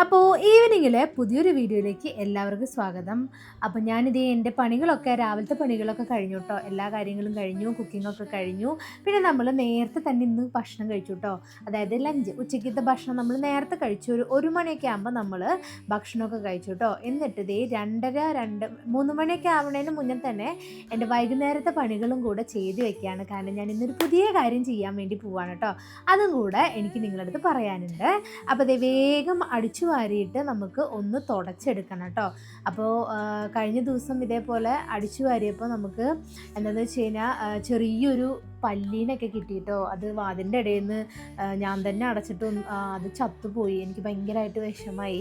അപ്പോൾ ഈവനിങ്ങിലെ പുതിയൊരു വീഡിയോയിലേക്ക് എല്ലാവർക്കും സ്വാഗതം. അപ്പോൾ ഞാനിത് എൻ്റെ പണികളൊക്കെ രാവിലത്തെ പണികളൊക്കെ കഴിഞ്ഞു കേട്ടോ. എല്ലാ കാര്യങ്ങളും കഴിഞ്ഞു, കുക്കിങ്ങൊക്കെ കഴിഞ്ഞു. പിന്നെ നമ്മൾ നേരത്തെ തന്നെ ഇന്ന് ഭക്ഷണം കഴിച്ചു കേട്ടോ. അതായത് ലഞ്ച്, ഉച്ചയ്ക്കത്തെ ഭക്ഷണം നമ്മൾ നേരത്തെ കഴിച്ചു. ഒരു മണിയൊക്കെ ആകുമ്പോൾ നമ്മൾ ഭക്ഷണമൊക്കെ കഴിച്ചു കേട്ടോ. എന്നിട്ട് ഇതേ 3 മണിയൊക്കെ ആവുന്നതിന് മുന്നേ തന്നെ എൻ്റെ വൈകുന്നേരത്തെ പണികളും കൂടെ ചെയ്ത് വെക്കുകയാണ്. കാരണം ഞാൻ ഇന്നൊരു പുതിയ കാര്യം ചെയ്യാൻ വേണ്ടി പോവാണ് കേട്ടോ. അതും കൂടെ എനിക്ക് നിങ്ങളുടെ അടുത്ത് പറയാനുണ്ട്. അപ്പോൾ ഇത് വേഗം അടിച്ചു വാരിയിട്ട് നമുക്ക് ഒന്ന് തുടച്ചെടുക്കണം കേട്ടോ. അപ്പോൾ കഴിഞ്ഞ ദിവസം ഇതേപോലെ അടിച്ചു വാരിയപ്പോൾ നമുക്ക് എന്താണെന്ന് വെച്ച് കഴിഞ്ഞാൽ ചെറിയൊരു പല്ലീനൊക്കെ കിട്ടിയിട്ടോ. അത് വാതിൻ്റെ ഇടയിൽ നിന്ന് ഞാൻ തന്നെ അടച്ചിട്ടും അത് ചത്തുപോയി. എനിക്ക് ഭയങ്കരമായിട്ട് വിഷമമായി.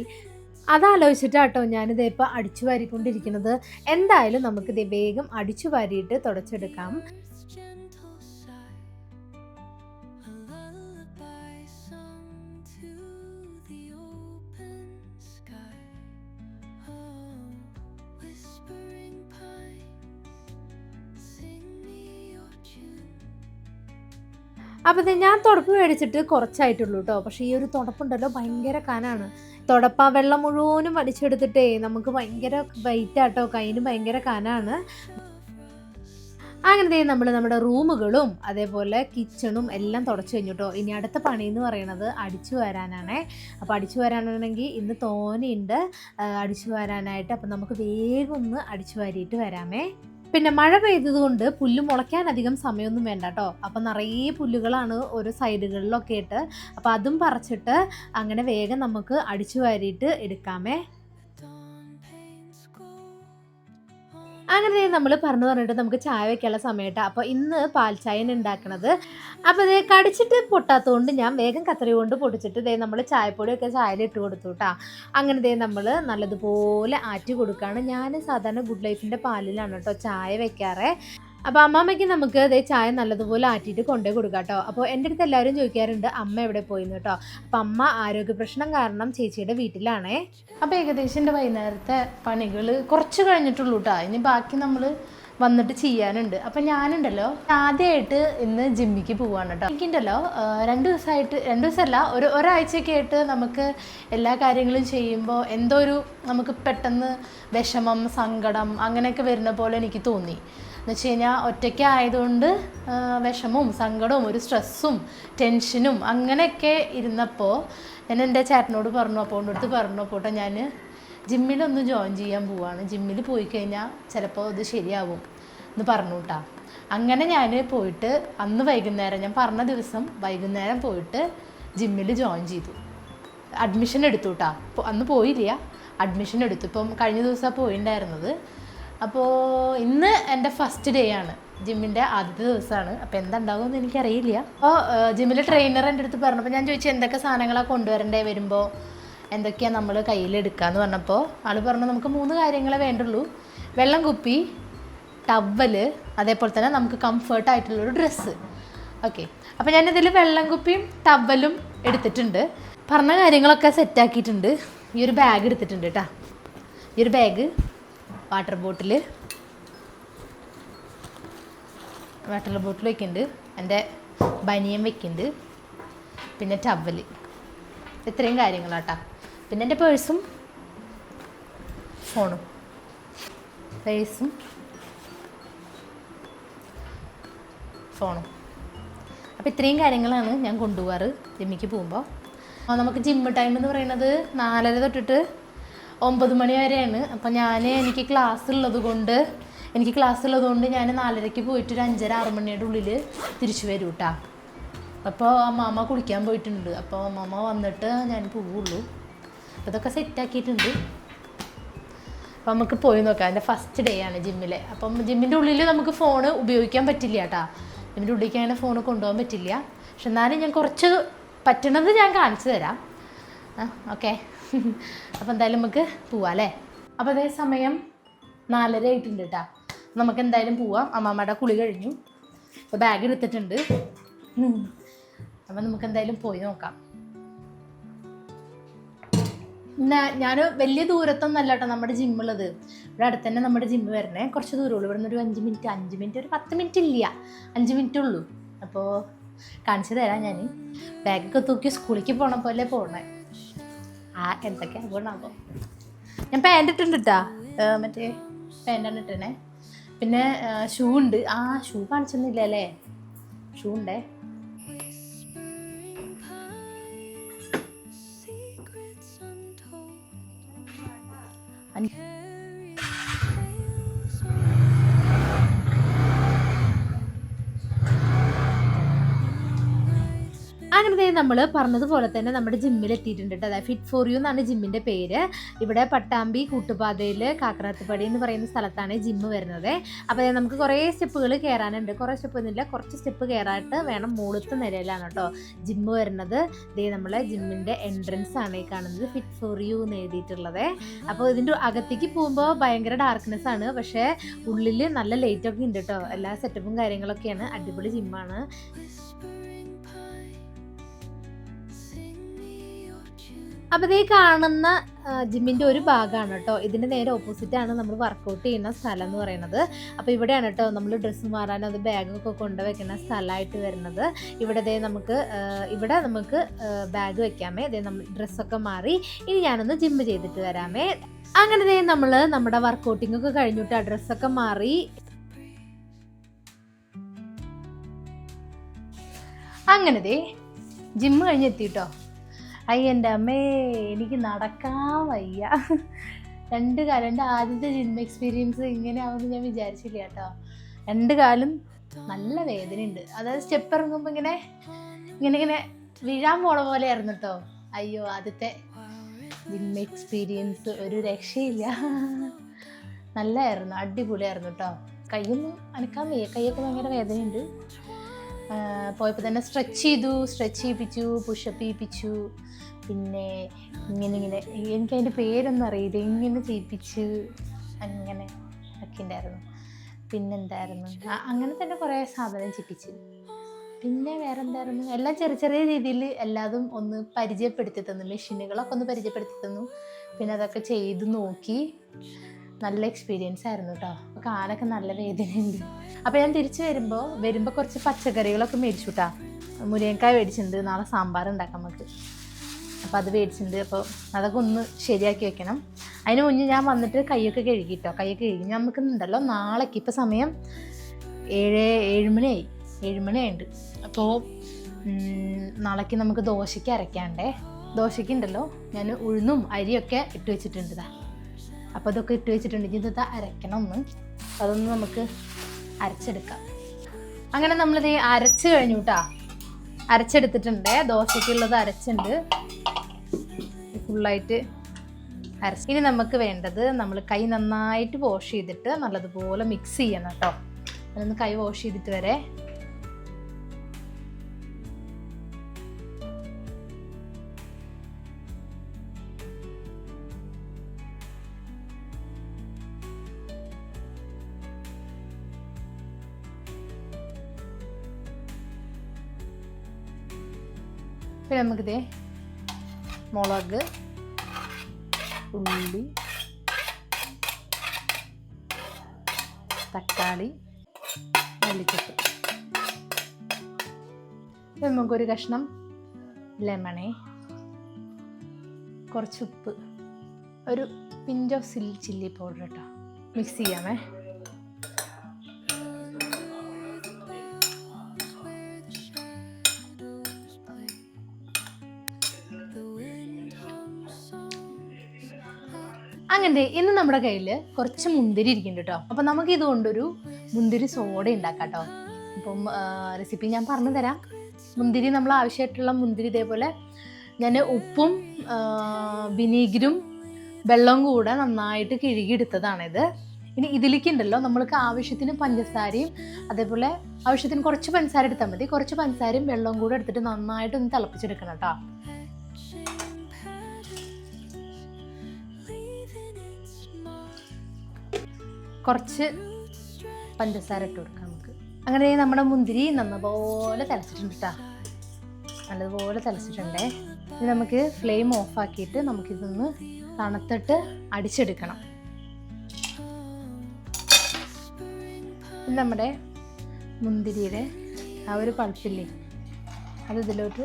അതാലോചിച്ചിട്ടാട്ടോ ഞാനിതിപ്പോൾ അടിച്ചു വാരിക്കൊണ്ടിരിക്കുന്നത്. എന്തായാലും നമുക്കിത് വേഗം അടിച്ചു വാരിയിട്ട് തുടച്ചെടുക്കാം. അപ്പോൾ ഞാൻ തുടപ്പ് മേടിച്ചിട്ട് കുറച്ചായിട്ടുള്ളൂ കേട്ടോ. പക്ഷേ ഈ ഒരു തുടപ്പുണ്ടല്ലോ ഭയങ്കര കനാണ്. തുടപ്പ വെള്ളം മുഴുവനും വലിച്ചെടുത്തിട്ടേ നമുക്ക് ഭയങ്കര വെയിറ്റാട്ടോ, കയ്യിന് ഭയങ്കര കനാണ്. അങ്ങനെ നമ്മുടെ റൂമുകളും അതേപോലെ കിച്ചണും എല്ലാം തുടച്ചു കഴിഞ്ഞു കേട്ടോ. ഇനി അടുത്ത പണി എന്ന് പറയുന്നത് അടിച്ചു വരാനാണേ. അപ്പോൾ അടിച്ചു വരാനാണെങ്കിൽ ഇന്ന് തോനെയുണ്ട് അടിച്ചു വരാനായിട്ട്. അപ്പം നമുക്ക് വേഗം ഒന്ന് അടിച്ചു വാരിയിട്ട് വരാമേ. പിന്നെ മഴ പെയ്തതുകൊണ്ട് പുല്ല് മുളയ്ക്കാൻ അധികം സമയമൊന്നും വേണ്ട കേട്ടോ. അപ്പം നിറയെ പുല്ലുകളാണ് ഓരോ സൈഡുകളിലൊക്കെ ഇട്ട്. അപ്പം അതും പറിച്ചിട്ട് അങ്ങനെ വേഗം നമുക്ക് അടിച്ചു വാരിയിട്ട് എടുക്കാമേ. അങ്ങനെ നമ്മൾ പറഞ്ഞിട്ട് നമുക്ക് ചായ വെക്കാനുള്ള സമയമായിട്ട്. അപ്പോൾ ഇന്ന് പാൽ ചായയാണ് ഉണ്ടാക്കണത്. അപ്പോൾ ഇത് കടിച്ചിട്ട് പൊട്ടാത്തതുകൊണ്ട് ഞാൻ വേഗം കത്തറി കൊണ്ട് പൊട്ടിച്ചിട്ട് നമ്മൾ ചായപ്പൊടിയൊക്കെ ചായയിൽ ഇട്ട് കൊടുത്തു കേട്ടോ. അങ്ങനെ നമ്മൾ നല്ലതുപോലെ ആറ്റി കൊടുക്കുകയാണ്. ഞാൻ സാധാരണ ഗുഡ് ലൈഫിൻ്റെ പാലിലാണ് കേട്ടോ ചായ വെക്കാറ്. അപ്പോൾ അമ്മാമ്മയ്ക്ക് നമുക്ക് ചായ നല്ലതുപോലെ ആറ്റിയിട്ട് കൊണ്ടുപോയി കൊടുക്കാം കേട്ടോ. അപ്പോൾ എൻ്റെ അടുത്ത് എല്ലാവരും ചോദിക്കാറുണ്ട് അമ്മ എവിടെ പോയിന്ന് കേട്ടോ. അപ്പോൾ അമ്മ ആരോഗ്യ പ്രശ്നം കാരണം ചേച്ചിയുടെ വീട്ടിലാണേ. അപ്പോൾ ഏകദേശം എൻ്റെ വൈകുന്നേരത്തെ പണികൾ കുറച്ച് കഴിഞ്ഞിട്ടുള്ളൂ കേട്ടോ. ഇനി ബാക്കി നമ്മൾ വന്നിട്ട് ചെയ്യാനുണ്ട്. അപ്പം ഞാനുണ്ടല്ലോ ആദ്യമായിട്ട് ഇന്ന് ജിമ്മിക്ക് പോവാണ് കേട്ടോ. എനിക്കുണ്ടല്ലോ 2 ദിവസമല്ല ഒരാഴ്ചയൊക്കെ ആയിട്ട് നമുക്ക് എല്ലാ കാര്യങ്ങളും ചെയ്യുമ്പോൾ എന്തോ ഒരു നമുക്ക് പെട്ടെന്ന് വിഷമം, സങ്കടം അങ്ങനെയൊക്കെ വരുന്ന പോലെ എനിക്ക് തോന്നി. എന്ന് വെച്ച് കഴിഞ്ഞാൽ ഒറ്റയ്ക്ക് ആയതുകൊണ്ട് വിഷമവും സങ്കടവും ഒരു സ്ട്രെസ്സും ടെൻഷനും അങ്ങനെയൊക്കെ ഇരുന്നപ്പോൾ ഞാൻ എൻ്റെ ചേട്ടനോട് പറഞ്ഞു, അപ്പോൾ അടുത്ത് പറഞ്ഞു, അപ്പോൾ ഞാൻ ജിമ്മിലൊന്ന് ജോയിൻ ചെയ്യാൻ പോവാണ്. ജിമ്മിൽ പോയി കഴിഞ്ഞാൽ ചിലപ്പോൾ ഇത് ശരിയാവും എന്ന് പറഞ്ഞു കേട്ടോ. അങ്ങനെ ഞാൻ പോയിട്ട് അന്ന് വൈകുന്നേരം, ഞാൻ പറഞ്ഞ ദിവസം വൈകുന്നേരം പോയിട്ട് ജിമ്മിൽ ജോയിൻ ചെയ്തു. അഡ്മിഷൻ എടുത്തു കേട്ടോ. അന്ന് പോയില്ല, അഡ്മിഷൻ എടുത്തു. ഇപ്പം കഴിഞ്ഞ ദിവസമാണ് പോയിട്ടുണ്ടായിരുന്നത്. അപ്പോൾ ഇന്ന് എൻ്റെ ഫസ്റ്റ് ഡേ ആണ്, ജിമ്മിൻ്റെ ആദ്യത്തെ ദിവസമാണ്. അപ്പോൾ എന്തുണ്ടാകുമെന്ന് എനിക്കറിയില്ല. അപ്പോൾ ജിമ്മിലെ ട്രെയിനർ എൻ്റെ അടുത്ത് പറഞ്ഞപ്പോൾ ഞാൻ ചോദിച്ചു എന്തൊക്കെ സാധനങ്ങളാണ് കൊണ്ടുവരണ്ടേ, വരുമ്പോൾ എന്തൊക്കെയാണ് നമ്മൾ കയ്യിലെടുക്കാമെന്ന് പറഞ്ഞപ്പോൾ ആൾ പറഞ്ഞു നമുക്ക് 3 കാര്യങ്ങളെ വേണ്ടുള്ളൂ. വെള്ളം കുപ്പി, ടവല്, അതേപോലെ തന്നെ നമുക്ക് കംഫർട്ടായിട്ടുള്ളൊരു ഡ്രസ്സ്. ഓക്കെ, അപ്പോൾ ഞാനിതിൽ വെള്ളം കുപ്പിയും ടവലും എടുത്തിട്ടുണ്ട്. പറഞ്ഞ കാര്യങ്ങളൊക്കെ സെറ്റാക്കിയിട്ടുണ്ട്. ഈ ഒരു ബാഗ് എടുത്തിട്ടുണ്ട് കേട്ടോ. ഈ ഒരു ബാഗ്, വാട്ടർ ബോട്ടിൽ വയ്ക്കുന്നുണ്ട്, എൻ്റെ ബനിയൻ വയ്ക്കുന്നുണ്ട്, പിന്നെ ടവല്. ഇത്രയും കാര്യങ്ങളാട്ടോ. പിന്നെ എൻ്റെ പേഴ്സും ഫോണും. അപ്പോൾ ഇത്രയും കാര്യങ്ങളാണ് ഞാൻ കൊണ്ടുപോകാറ് ജിമ്മിക്ക് പോകുമ്പോൾ. നമുക്ക് ജിമ്മ് ടൈം എന്ന് പറയുന്നത് 4:30 തൊട്ടിട്ട് 9 മണി വരെയാണ്. അപ്പോൾ എനിക്ക് ക്ലാസ് ഉള്ളത് കൊണ്ട് ഞാൻ 4:30 പോയിട്ട് ഒരു 5:30-6 മണിയുടെ ഉള്ളിൽ തിരിച്ചു വരും കേട്ടോ. അപ്പോൾ അമ്മാമ്മ കുളിക്കാൻ പോയിട്ടുണ്ട്. അപ്പോൾ അമ്മാമ്മ വന്നിട്ട് ഞാൻ പോവുള്ളൂ. അപ്പോൾ ഇതൊക്കെ സെറ്റാക്കിയിട്ടുണ്ട്. അപ്പോൾ നമുക്ക് പോയി നോക്കാം. എൻ്റെ ഫസ്റ്റ് ഡേ ആണ് ജിമ്മിലെ. അപ്പം ജിമ്മിൻ്റെ ഉള്ളിൽ നമുക്ക് ഫോണ് ഉപയോഗിക്കാൻ പറ്റില്ല കേട്ടോ. ജിമ്മിൻ്റെ ഉള്ളിലേക്ക് അങ്ങനെ ഫോണ് കൊണ്ടുപോകാൻ പറ്റില്ല. പക്ഷെ എന്നാലും ഞാൻ കുറച്ച് പറ്റണത് ഞാൻ കാണിച്ചു തരാം. ഓക്കെ, അപ്പോൾ എന്തായാലും നമുക്ക് പോവാം അല്ലേ. അപ്പോൾ അതേ സമയം 4:30 ആയിട്ടുണ്ട് കേട്ടോ. നമുക്ക് എന്തായാലും പോവാം. അമ്മാമ്മയുടെ കുളി കഴിഞ്ഞു. അപ്പോൾ ബാഗ് എടുത്തിട്ടുണ്ട്. അപ്പോൾ നമുക്ക് എന്തായാലും പോയി നോക്കാം. ഞാൻ വലിയ ദൂരത്തൊന്നും അല്ല കേട്ടോ നമ്മുടെ ജിമ്മുള്ളത്. ഇവിടെ അടുത്ത് തന്നെ നമ്മുടെ ജിമ്മ് വരണേ. കുറച്ച് ദൂരമുള്ളൂ. ഇവിടെ നിന്ന് ഒരു 5 മിനിറ്റ് ഒരു 10 മിനിറ്റ് ഇല്ല, 5 മിനിറ്റ് ഉള്ളൂ. അപ്പോൾ കാണിച്ചു തരാം. ഞാൻ ബാഗൊക്കെ തൂക്കി സ്കൂളിലേക്ക് പോകണ പോലെ പോകണേ. എന്തൊക്കെ ആകുമോ. ഞാൻ പാൻറ് ഇട്ടുണ്ട് കേട്ടാ, മറ്റേ പാൻറ്റാണ് ഇട്ടേ. പിന്നെ ഷൂ ഉണ്ട്. ഷൂ കാണിച്ചൊന്നുമില്ല അല്ലേ, ഷൂ ഉണ്ടേ. അങ്ങനെ നമ്മൾ പറഞ്ഞതുപോലെ തന്നെ നമ്മുടെ ജിമ്മിൽ എത്തിയിട്ടുണ്ട് കേട്ടോ. അതായത് ഫിറ്റ് ഫോർ യു എന്നാണ് ജിമ്മിൻ്റെ പേര്. ഇവിടെ പട്ടാമ്പി കൂട്ടുപാതയിൽ കാക്കറാത്തുപടി എന്ന് പറയുന്ന സ്ഥലത്താണ് ജിമ്മ് വരുന്നത്. അപ്പോൾ നമുക്ക് കുറേ സ്റ്റെപ്പുകൾ കയറാനുണ്ട്. കുറേ സ്റ്റെപ്പ് ഒന്നുമില്ല, കുറച്ച് സ്റ്റെപ്പ് കയറാനായിട്ട് വേണം. മുകളിലത്തെ നിലയിലാണ് കേട്ടോ ജിമ്മ് വരുന്നത്. നമ്മളെ ജിമ്മിൻ്റെ എൻട്രൻസ് ആണ് ഈ കാണുന്നത്, ഫിറ്റ് ഫോർ യു എന്ന് എഴുതിയിട്ടുള്ളത്. അപ്പോൾ ഇതിൻ്റെ അകത്തേക്ക് പോകുമ്പോൾ ഭയങ്കര ഡാർക്ക്നെസ് ആണ്, പക്ഷേ ഉള്ളിൽ നല്ല ലൈറ്റൊക്കെ ഉണ്ട് കേട്ടോ. എല്ലാ സെറ്റപ്പും കാര്യങ്ങളൊക്കെയാണ്. അടിപൊളി ജിമ്മാണ്. അപ്പോൾ ഈ കാണുന്ന ജിമ്മിൻ്റെ ഒരു ഭാഗമാണ് കേട്ടോ. ഇതിൻ്റെ നേരെ ഓപ്പോസിറ്റാണ് നമ്മൾ വർക്കൗട്ട് ചെയ്യുന്ന സ്ഥലം എന്ന് പറയുന്നത്. അപ്പോൾ ഇവിടെയാണ് കേട്ടോ നമ്മൾ ഡ്രസ്സ് മാറാനോ അത് ബാഗൊക്കെ കൊണ്ടുവയ്ക്കുന്ന സ്ഥലമായിട്ട് വരുന്നത്. ഇവിടെ നമുക്ക് ബാഗ് വെക്കാമേ. നമ്മൾ ഡ്രസ്സൊക്കെ മാറി ഇനി ഞാനൊന്ന് ജിമ്മ് ചെയ്തിട്ട് വരാമേ. അങ്ങനെ നമ്മൾ നമ്മുടെ വർക്കൗട്ടിങ്ങൊക്കെ കഴിഞ്ഞിട്ട് ഡ്രസ്സൊക്കെ മാറി അങ്ങനെ ജിമ്മ് കഴിഞ്ഞെത്തിട്ടോ. എൻ്റെ അമ്മേ, എനിക്ക് നടക്കാൻ വയ്യ. രണ്ട് കാലം, എൻ്റെ ആദ്യത്തെ ജിം എക്സ്പീരിയൻസ് ഇങ്ങനെ ആവുമെന്ന് ഞാൻ വിചാരിച്ചില്ല കേട്ടോ. രണ്ട് കാലും നല്ല വേദനയുണ്ട്. അതായത് സ്റ്റെപ്പ് ഇറങ്ങുമ്പോൾ ഇങ്ങനെ വീഴാൻ പോണ പോലെ ആയിരുന്നു കേട്ടോ. അയ്യോ, ആദ്യത്തെ ജിം എക്സ്പീരിയൻസ് ഒരു രക്ഷയില്ല. നല്ലതായിരുന്നു, അടിപൊളിയായിരുന്നു കേട്ടോ. കൈയൊന്നും അനക്കാൻ വയ്യ, കൈയൊക്കെ ഭയങ്കര വേദനയുണ്ട്. പോയപ്പോൾ തന്നെ സ്ട്രെച്ച് ചെയ്യിപ്പിച്ചു, പുഷപ്പ് ചെയ്യിപ്പിച്ചു. പിന്നെ ഇങ്ങനെ എനിക്കതിൻ്റെ പേരൊന്നും അറിയില്ല, ഇങ്ങനെ ചെയ്യിപ്പിച്ച് അങ്ങനെ ഒക്കെ ഉണ്ടായിരുന്നു. പിന്നെന്തായിരുന്നു, അങ്ങനെ തന്നെ കുറേ സാധനം ചെയ്യിപ്പിച്ച്. പിന്നെ വേറെ എന്തായിരുന്നു, എല്ലാം ചെറിയ രീതിയിൽ എല്ലാതും ഒന്ന് പരിചയപ്പെടുത്തി തന്നു. മെഷീനുകളൊക്കെ ഒന്ന് പരിചയപ്പെടുത്തി തന്നു. പിന്നെ അതൊക്കെ ചെയ്ത് നോക്കി. നല്ല എക്സ്പീരിയൻസ് ആയിരുന്നു കേട്ടോ. കാലൊക്കെ നല്ല വേദനയുണ്ട്. അപ്പോൾ ഞാൻ തിരിച്ച് വരുമ്പോൾ കുറച്ച് പച്ചക്കറികളൊക്കെ മേടിച്ചു കേട്ടോ. മുരിങ്ങക്കായ മേടിച്ചിട്ടുണ്ട്, നാളെ സാമ്പാർ ഉണ്ടാക്കാം നമുക്ക്. അപ്പോൾ അത് മേടിച്ചിട്ടുണ്ട്. അപ്പോൾ അതൊക്കെ ഒന്ന് ശരിയാക്കി വെക്കണം. അതിന് മുന്നേ ഞാൻ വന്നിട്ട് കൈയൊക്കെ കഴുകിട്ടോ. കൈയൊക്കെ കഴുകി നമുക്കുണ്ടല്ലോ നാളേക്ക്. ഇപ്പോൾ സമയം 7 മണിയായിട്ടുണ്ട്. അപ്പോൾ നാളേക്ക് നമുക്ക് ദോശയ്ക്ക് അരയ്ക്കാണ്ടേ. ദോശയ്ക്കുണ്ടല്ലോ ഞാൻ ഉഴുന്നും അരിയൊക്കെ ഇട്ട് വെച്ചിട്ടുണ്ട്. അപ്പോൾ അതൊക്കെ ഇട്ട് വെച്ചിട്ടുണ്ടെങ്കിൽ ഇത് അരയ്ക്കണം ഒന്ന്. അതൊന്ന് നമുക്ക് അരച്ചെടുക്കാം. അങ്ങനെ നമ്മളിത് അരച്ച് കഴിഞ്ഞു കേട്ടോ. അരച്ചെടുത്തിട്ടുണ്ട്. ദോശയ്ക്കുള്ളത് അരച്ചുണ്ട് ഫുള്ളായിട്ട് അരച്ച്. ഇനി നമുക്ക് വേണ്ടത്, നമ്മൾ കൈ നന്നായിട്ട് വാഷ് ചെയ്തിട്ട് നല്ലതുപോലെ മിക്സ് ചെയ്യണം കേട്ടോ. അതൊന്ന് കൈ വാഷ് ചെയ്തിട്ട് വരെ. പിന്നെ നമുക്കിതേ മുളക്, ഉള്ളി, തക്കാളി, മല്ലിച്ചപ്പ്, നമുക്കൊരു കഷ്ണം ലെമണേ, കുറച്ച് ഉപ്പ്, ഒരു പിഞ്ച് ഓഫ് ചില്ലി പൗഡർ കേട്ടോ. മിക്സ് ചെയ്യാമേ. അങ്ങനെ ഇന്ന് നമ്മുടെ കയ്യിൽ കുറച്ച് മുന്തിരി ഇരിക്കുന്നുണ്ട് കേട്ടോ. അപ്പം നമുക്ക് ഇതുകൊണ്ടൊരു മുന്തിരി സോഡ ഉണ്ടാക്കാം കേട്ടോ. അപ്പം റെസിപ്പി ഞാൻ പറഞ്ഞു തരാം. മുന്തിരി, നമ്മൾ ആവശ്യമായിട്ടുള്ള മുന്തിരി ഇതേപോലെ ഞാൻ ഉപ്പും വിനീഗറും വെള്ളവും കൂടെ നന്നായിട്ട് കിഴുകിയെടുത്തതാണിത്. ഇനി ഇതിലേക്കുണ്ടല്ലോ നമ്മൾക്ക് ആവശ്യത്തിന് പഞ്ചസാരയും, അതേപോലെ ആവശ്യത്തിന് കുറച്ച് പഞ്ചസാര എടുത്താൽ മതി. കുറച്ച് പഞ്ചസാരയും വെള്ളവും കൂടെ എടുത്തിട്ട് നന്നായിട്ടൊന്ന് തിളപ്പിച്ചെടുക്കണം കേട്ടോ. കുറച്ച് പഞ്ചസാര ഇട്ട് കൊടുക്കാം നമുക്ക്. അങ്ങനെ നമ്മുടെ മുന്തിരി നല്ലപോലെ തിളച്ചിട്ടുണ്ട് കേട്ടോ. നല്ലതുപോലെ തിളച്ചിട്ടുണ്ടേ. ഇനി നമുക്ക് ഫ്ലെയിം ഓഫാക്കിയിട്ട് നമുക്കിതൊന്ന് തണുത്തിട്ട് അടിച്ചെടുക്കണം. നമ്മുടെ മുന്തിരിയുടെ ആ ഒരു പൾപ്പില്ലേ, അത് ഇതിലോട്ട്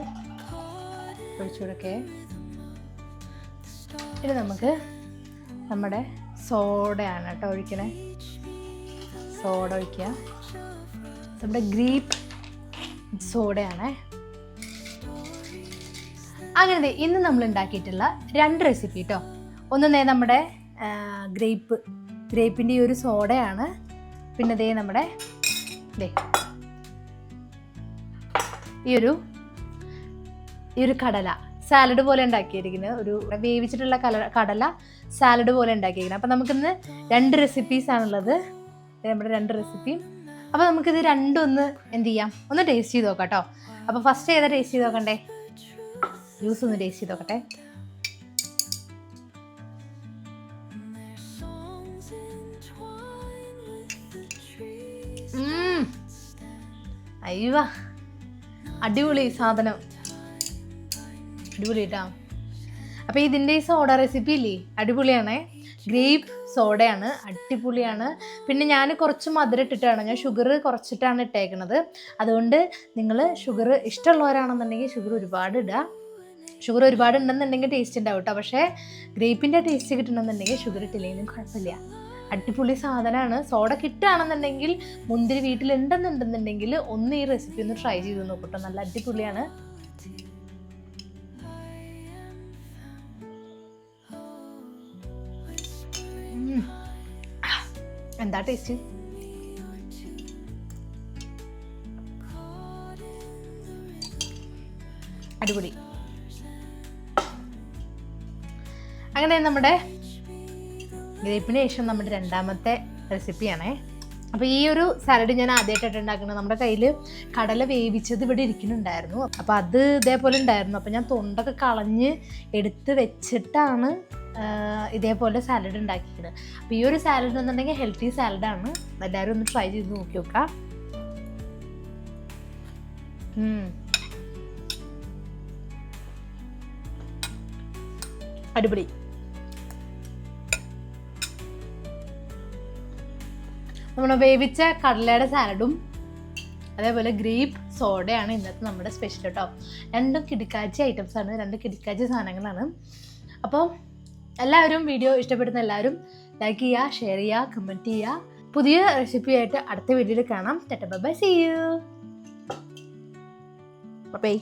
ഒഴിച്ചു കൊടുക്കേ. ഇനി നമുക്ക് നമ്മുടെ സോഡയാണ് കേട്ടോ ഒഴിക്കണേ. സോഡ ഒഴിക്കുക. നമ്മുടെ ഗ്രീപ്പ് സോഡയാണേ. അങ്ങനെ ഇന്ന് നമ്മൾ ഉണ്ടാക്കിയിട്ടുള്ള 2 റെസിപ്പി കേട്ടോ. ഒന്ന് നമ്മുടെ ഗ്രേപ്പിൻ്റെ ഈ ഒരു സോഡയാണ്. പിന്നെ നമ്മുടെ ഈ ഒരു കടല സാലഡ് പോലെ ഉണ്ടാക്കിയിരിക്കുന്നത്, ഒരു വേവിച്ചിട്ടുള്ള കടല സാലഡ് പോലെ ഉണ്ടാക്കിയിരിക്കുന്നത്. അപ്പം നമുക്കിന്ന് 2 റെസിപ്പീസാണുള്ളത്, നമ്മുടെ 2 റെസിപ്പിയും. അപ്പോൾ നമുക്കിത് രണ്ടും ഒന്ന് എന്ത് ചെയ്യാം, ഒന്ന് ടേസ്റ്റ് ചെയ്ത് നോക്കാം കേട്ടോ. അപ്പോൾ ഫസ്റ്റ് ഏതാ ടേസ്റ്റ് ചെയ്ത് നോക്കണ്ടേ? ജ്യൂസ് ഒന്ന് ടേസ്റ്റ് ചെയ്ത് നോക്കട്ടെ. അയ്യോ അടിപൊളി സാധനം, അടിപൊളി കേട്ടോ. അപ്പോൾ ഇതിൻ്റെ ഈ സോഡ റെസിപ്പി ഇല്ലേ, അടിപൊളിയാണേ. ഗ്രേപ്പ് സോഡയാണ്, അടിപൊളിയാണ്. പിന്നെ ഞാൻ കുറച്ച് മധുരം ഇട്ടിട്ടാണ്, ഞാൻ ഷുഗർ കുറച്ചിട്ടാണ് ഇട്ടേക്കുന്നത്. അതുകൊണ്ട് നിങ്ങൾ ഷുഗർ ഇഷ്ടമുള്ളവരാണെന്നുണ്ടെങ്കിൽ ഷുഗർ ഒരുപാട് ഇടുക. ഷുഗർ ഒരുപാട് ഉണ്ടെന്നുണ്ടെങ്കിൽ ടേസ്റ്റ് ഉണ്ടാവും കേട്ടോ. പക്ഷേ ഗ്രേപ്പിൻ്റെ ടേസ്റ്റ് കിട്ടണമെന്നുണ്ടെങ്കിൽ ഷുഗർ ഇട്ടില്ലെങ്കിലും കുഴപ്പമില്ല. അടിപൊളി സാധനമാണ്. സോഡ കിട്ടുകയാണെന്നുണ്ടെങ്കിൽ, മുന്തിരി വീട്ടിലുണ്ടെന്നുണ്ടെന്നുണ്ടെങ്കിൽ ഒന്ന് ഈ റെസിപ്പി ഒന്ന് ട്രൈ ചെയ്ത് നോക്കട്ടോ, നല്ല അടിപൊളിയാണ്. എന്താ ടേസ്റ്റ്! അടിപൊളി. അങ്ങനെ നമ്മുടെ ഗ്രേപ്പിന് ശേഷം നമ്മുടെ 2ാമത്തെ റെസിപ്പിയാണേ. അപ്പോൾ ഈ ഒരു സാലഡ് ഞാൻ ആദ്യമായിട്ടാണ് ഉണ്ടാക്കുന്നത്. നമ്മുടെ കയ്യിൽ കടല വേവിച്ചത് ഇവിടെ ഇരിക്കുന്നുണ്ടായിരുന്നു. അപ്പോൾ അത് ഇതേപോലെ ഉണ്ടായിരുന്നു. അപ്പോൾ ഞാൻ തൊണ്ടൊക്കെ കളഞ്ഞ് എടുത്ത് വെച്ചിട്ടാണ് ഇതേപോലെ സാലഡ് ഉണ്ടാക്കിയത്. അപ്പോൾ ഈ ഒരു സാലഡ് എന്നുണ്ടെങ്കിൽ ഹെൽത്തി സാലഡാണ്. എല്ലാവരും ഒന്ന് ട്രൈ ചെയ്ത് നോക്കി നോക്കാം. അടിപൊളി. നമ്മൾ വേവിച്ച കടലയുടെ സാലഡും അതേപോലെ ഗ്രേപ്പ് സോഡയാണ് ഇന്നത്തെ നമ്മുടെ സ്പെഷ്യൽ കേട്ടോ. 2 കിടുക്കാച്ചി ഐറ്റംസാണ്, 2 കിടുക്കാച്ചി സാധനങ്ങളാണ്. അപ്പോൾ എല്ലാവരും വീഡിയോ ഇഷ്ടപ്പെടുന്ന എല്ലാവരും ലൈക്ക് ചെയ്യുക, ഷെയർ ചെയ്യുക, കമൻറ്റ് ചെയ്യുക. പുതിയ റെസിപ്പിയായിട്ട് അടുത്ത വീഡിയോയിൽ കാണാം. Tata bye bye, see you. By.